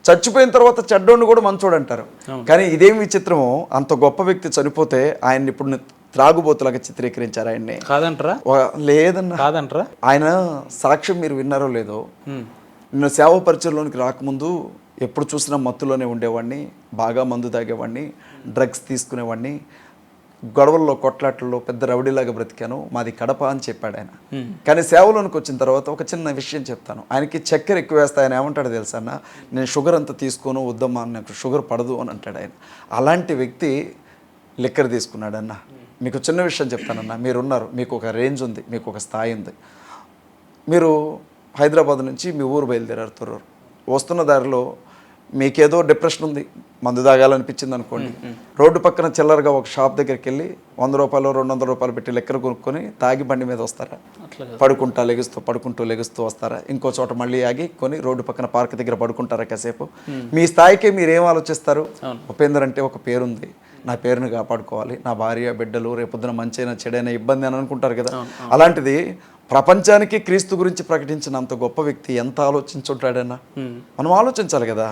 చచ్చిపోయిన తర్వాత చెడ్డోడిని కూడా మంచోడు అంటారు. కానీ ఇదేం విచిత్రమో, అంత గొప్ప వ్యక్తి చనిపోతే ఆయన్ని ఇప్పుడు త్రాగుబోతులాగా చిత్రీకరించారు ఆయన్ని. కాదంటారా? లేదన్నా, కాదంటారా? ఆయన సాక్ష్యం మీరు విన్నారో లేదో, నేను సేవ పరిచయంలోనికి రాకముందు ఎప్పుడు చూసినా మత్తులోనే ఉండేవాడిని, బాగా మందు తాగేవాడిని, డ్రగ్స్ తీసుకునేవాడిని, గొడవల్లో కొట్లాట్లలో పెద్ద రౌడీలాగా బ్రతికాను, మాది కడప అని చెప్పాడు ఆయన. కానీ సేవలోనికి వచ్చిన తర్వాత ఒక చిన్న విషయం చెప్తాను. ఆయనకి చక్కెర ఎక్కువ వేస్తా, ఆయన ఏమంటాడు తెలుసా అన్న, నేను షుగర్ అంతా తీసుకోను, వద్దమ్మా, నాకు షుగర్ పడదు అని అంటాడు ఆయన. అలాంటి వ్యక్తి లిక్కర్ తీసుకున్నాడన్న. మీకు చిన్న విషయం చెప్తానన్న, మీరున్నారు, మీకు ఒక రేంజ్ ఉంది, మీకు ఒక స్థాయి ఉంది. మీరు హైదరాబాద్ నుంచి మీ ఊరు బయలుదేరారు తొర్రూరు. వస్తున్న దారిలో మీకేదో డిప్రెషన్ ఉంది, మందు తాగాలనిపించింది అనుకోండి, రోడ్డు పక్కన చిల్లరగా ఒక షాప్ దగ్గరికి వెళ్ళి 100 రూపాయలు 200 రూపాయలు పెట్టి లెక్కర కొనుక్కొని తాగి బండి మీద వస్తారా? పడుకుంటూ లెగుస్తూ వస్తారా? ఇంకో చోట మళ్ళీ ఆగి కొని రోడ్డు పక్కన పార్క్ దగ్గర పడుకుంటారా కాసేపు? మీ స్థాయికి మీరు ఏం ఆలోచిస్తారు? ఉపేందర్ అంటే ఒక పేరుంది, నా పేరుని కాపాడుకోవాలి, నా భార్య బిడ్డలు రేపొద్దున మంచైనా చెడైనా ఇబ్బంది అని అనుకుంటారు కదా. అలాంటిది ప్రపంచానికి క్రీస్తు గురించి ప్రకటించినంత గొప్ప వ్యక్తి ఎంత ఆలోచించుంటాడన్నా, మనం ఆలోచించాలి కదా.